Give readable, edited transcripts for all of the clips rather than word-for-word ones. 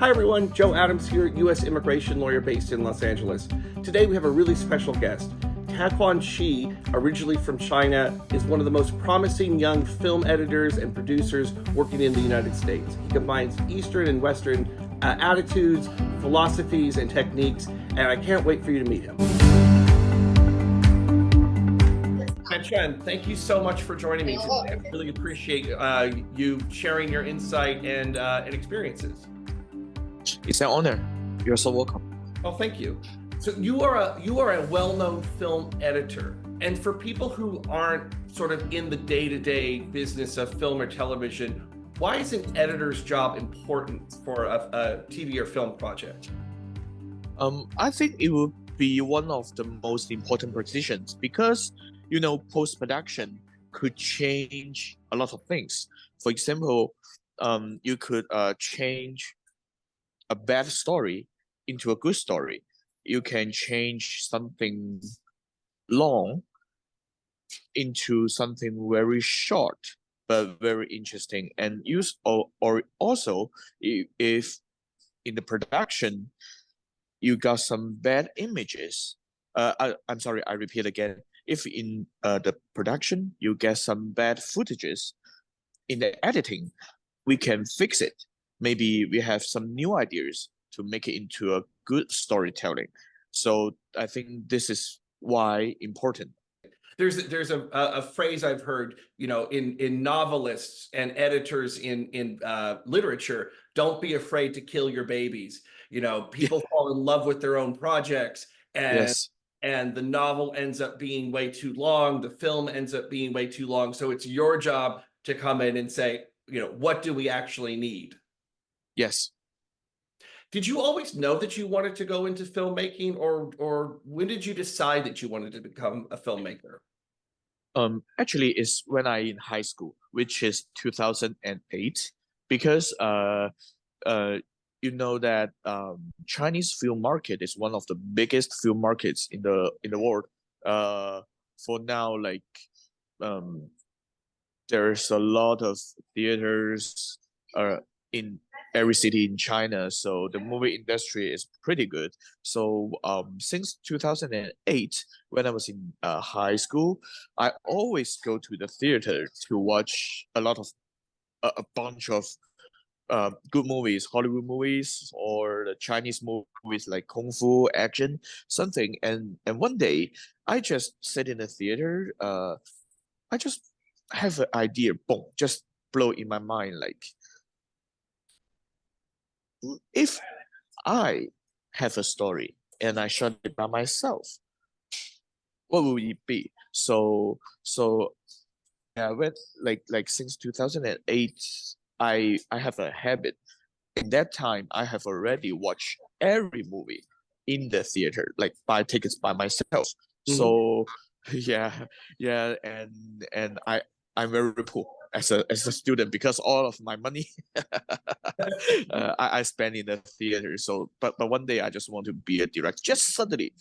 Hi everyone, Joe Adams here, U.S. immigration lawyer based in Los Angeles. Today we have a really special guest. Tanxuan Shi, originally from China, is one of the most promising young film editors and producers working in the United States. He combines Eastern and Western attitudes, philosophies, and techniques, and I can't wait for you to meet him. Tanxuan, thank you so much for joining me today. I really appreciate you sharing your insight and experiences. It's an honor. You're so welcome. Oh, thank you. So you are a well-known film editor, and for people who aren't sort of in the day-to-day business of film or television, why is an editor's job important for a TV or film project? I think it would be one of the most important positions because post-production could change a lot of things. For example, you could change a bad story into a good story. You can change something long into something very short but very interesting, and use or also if in the production you got some bad images. I'm sorry, I repeat again. If in the production you get some bad footages, in the editing we can fix it. Maybe we have some new ideas to make it into a good storytelling. So I think this is why important. There's a phrase I've heard, in novelists and editors in literature: don't be afraid to kill your babies. People fall in love with their own projects, Yes. and the novel ends up being way too long, the film ends up being way too long. So it's your job to come in and say, what do we actually need? Yes. Did you always know that you wanted to go into filmmaking, or when did you decide that you wanted to become a filmmaker? Actually, it's when I in high school, which is 2008, because you know that Chinese film market is one of the biggest film markets in the world. For now, um, there's a lot of theaters in every city in China, so the movie industry is pretty good. So since 2008, when I was in high school, I always go to the theater to watch a bunch of good movies, Hollywood movies, or the Chinese movies like kung fu, action, something. And one day, I just sit in the theater. I just have an idea, boom, just blow in my mind, like, if I have a story and I shot it by myself, what would it be? So yeah, when like since 2008, I have a habit. In that time, I have already watched every movie in the theater, like buy tickets by myself. So yeah, yeah, and I'm very poor as a student because all of my money I spend in the theater. So but one day I just want to be a director. Just suddenly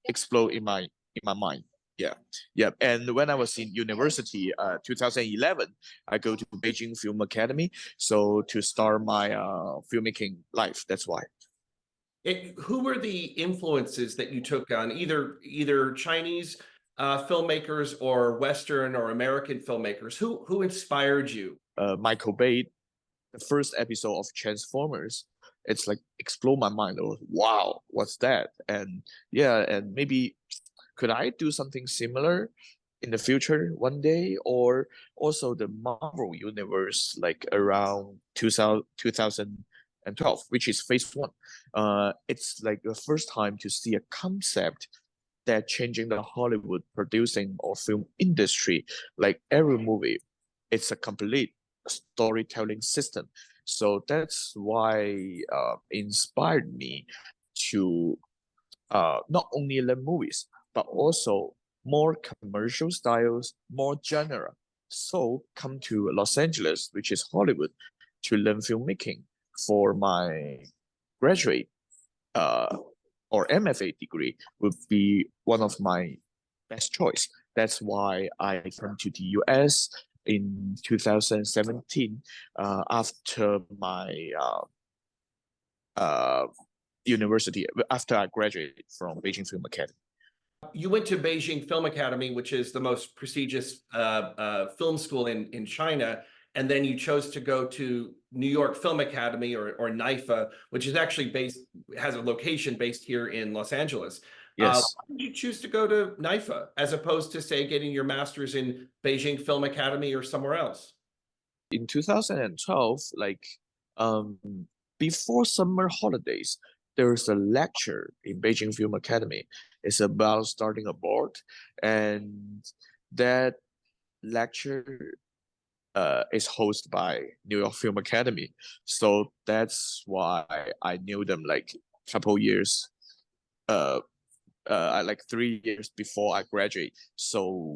explode in my mind. Yeah, yeah. And when I was in university, 2011, I go to Beijing Film Academy, so to start my filmmaking life. That's why. Who were the influences that you took on, either Chinese filmmakers or Western or American filmmakers? Who inspired you? Michael Bay, the first episode of Transformers, it's like explode my mind. Oh, wow, what's that? And yeah, and maybe could I do something similar in the future one day? Or also the Marvel universe, like around 2012, which is phase one. It's like the first time to see a concept that changing the Hollywood producing or film industry. Like every movie, it's a complete storytelling system. So that's why inspired me to not only learn movies, but also more commercial styles, more genre. So come to Los Angeles, which is Hollywood, to learn filmmaking for my graduate uh, or MFA degree would be one of my best choice. That's why I came to the US in 2017 after my uh, university after I graduated from Beijing Film Academy. You went to Beijing Film Academy, which is the most prestigious film school in China, and then you chose to go to New York Film Academy or NIFA, which is actually has a location based here in Los Angeles. Why Yes. did you choose to go to NIFA as opposed to, say, getting your master's in Beijing Film Academy or somewhere else? In 2012, like um, before summer holidays, there was a lecture in Beijing Film Academy. It's about starting a board, and that lecture is hosted by New York Film Academy. So that's why I knew them like couple years, uh, like 3 years before I graduate. So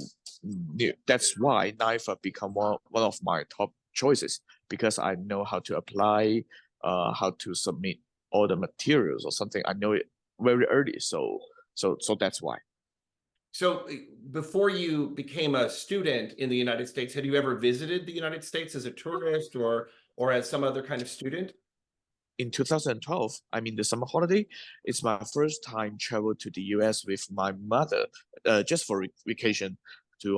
that's why NIFA become one of my top choices because I know how to apply, how to submit all the materials or something. I know it very early. So that's why. So before you became a student in the United States, had you ever visited the United States as a tourist or as some other kind of student? In 2012, I mean the summer holiday, it's my first time travel to the US with my mother, just for vacation to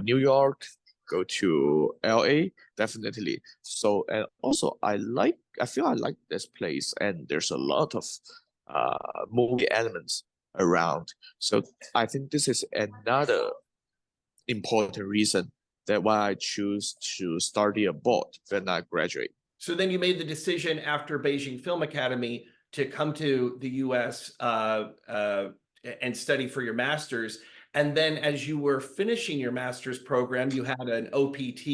New York, go to LA, definitely. So and also I feel I like this place and there's a lot of movie elements around. So I think this is another important reason that why I choose to study abroad when I graduate. So then you made the decision after Beijing Film Academy to come to the US and study for your master's. And then as you were finishing your master's program, you had an OPT,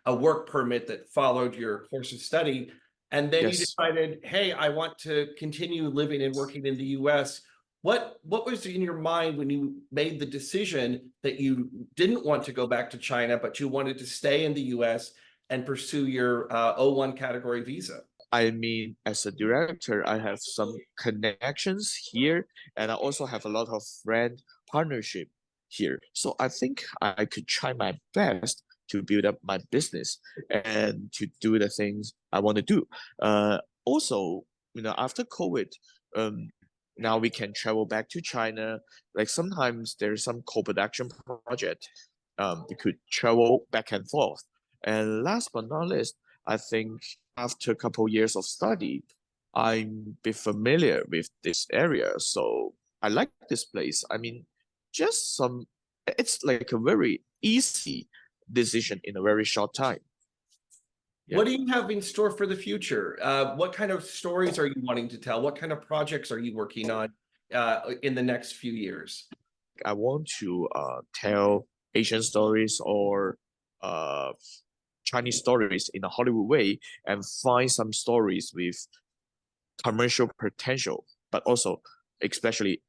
a work permit that followed your course of study. And then you Yes. decided, hey, I want to continue living and working in the US. What was in your mind when you made the decision that you didn't want to go back to China, but you wanted to stay in the US and pursue your O1 category visa? I mean, as a director, I have some connections here, and I also have a lot of friend partnership here. So I think I could try my best to build up my business and to do the things I want to do. Also, after COVID, um, now we can travel back to China. Like sometimes there's some co-production project. We could travel back and forth. And last but not least, I think after a couple years of study, I'm be familiar with this area. So I like this place. I mean, it's like a very easy decision in a very short time. What do you have in store for the future? What kind of stories are you wanting to tell? What kind of projects are you working on in the next few years? I want to tell Asian stories or uh, Chinese stories in a Hollywood way and find some stories with commercial potential, but also especially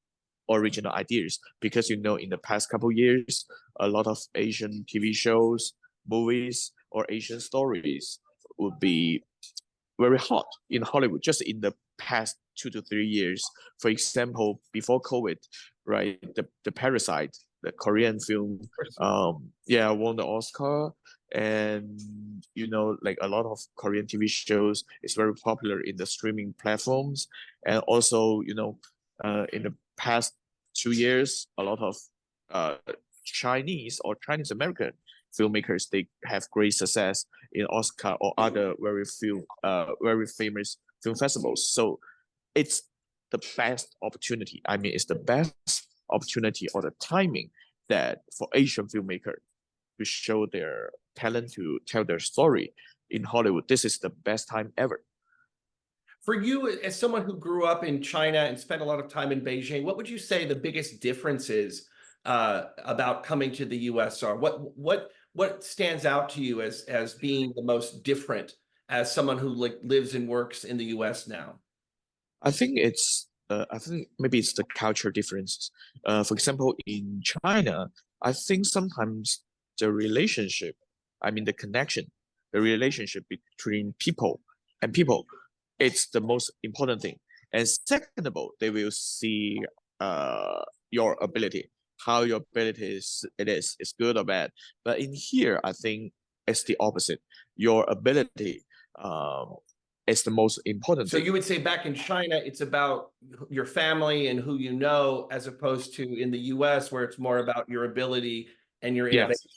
original ideas. Because in the past couple years, a lot of Asian TV shows, movies, or Asian stories would be very hot in Hollywood just in the past 2 to 3 years. For example, before COVID, right, the Parasite, the Korean film, won the Oscar, and like a lot of Korean TV shows is very popular in the streaming platforms, and also in the past 2 years, a lot of uh, Chinese or Chinese American filmmakers they have great success in Oscar or other very famous film festivals. So it's the best opportunity. I mean, it's the best opportunity or the timing that for Asian filmmaker to show their talent to tell their story in Hollywood. This is the best time ever. For you, as someone who grew up in China and spent a lot of time in Beijing, what would you say the biggest differences about coming to the US are? What stands out to you as being the most different as someone who lives and works in the US now? I think maybe it's the culture differences. For example, in China, I think sometimes the relationship, I mean the connection, the relationship between people and people, it's the most important thing. And second of all, they will see your ability, how your ability is good or bad. But in here, I think it's the opposite. Your ability um, is the most important So thing. you would say back in China, it's about your family and who you know, as opposed to in the US, where it's more about your ability and your Yes. innovation.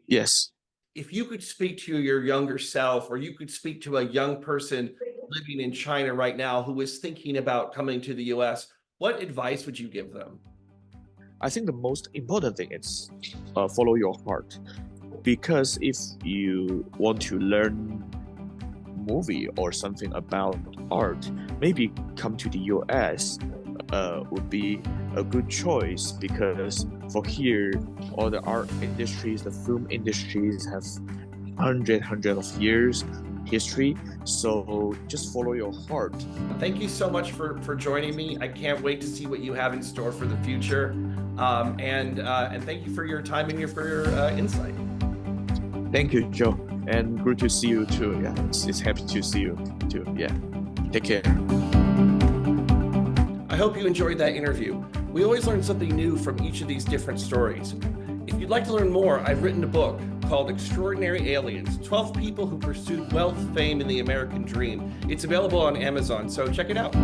Yes. If you could speak to your younger self, or you could speak to a young person living in China right now who is thinking about coming to the US, what advice would you give them? I think the most important thing is follow your heart, because if you want to learn movie or something about art, maybe come to the US would be a good choice, because for here all the art industries, the film industries have hundred of years history. So just follow your heart. Thank you so much for joining me. I can't wait to see what you have in store for the future. And thank you for your time and for your insight. Thank you, Joe, and good to see you too. Yeah, it's happy to see you too. Yeah, take care. I hope you enjoyed that interview. We always learn something new from each of these different stories. If you'd like to learn more, I've written a book called Extraordinary Aliens, 12 People Who Pursued Wealth, Fame, and the American Dream. It's available on Amazon, so check it out.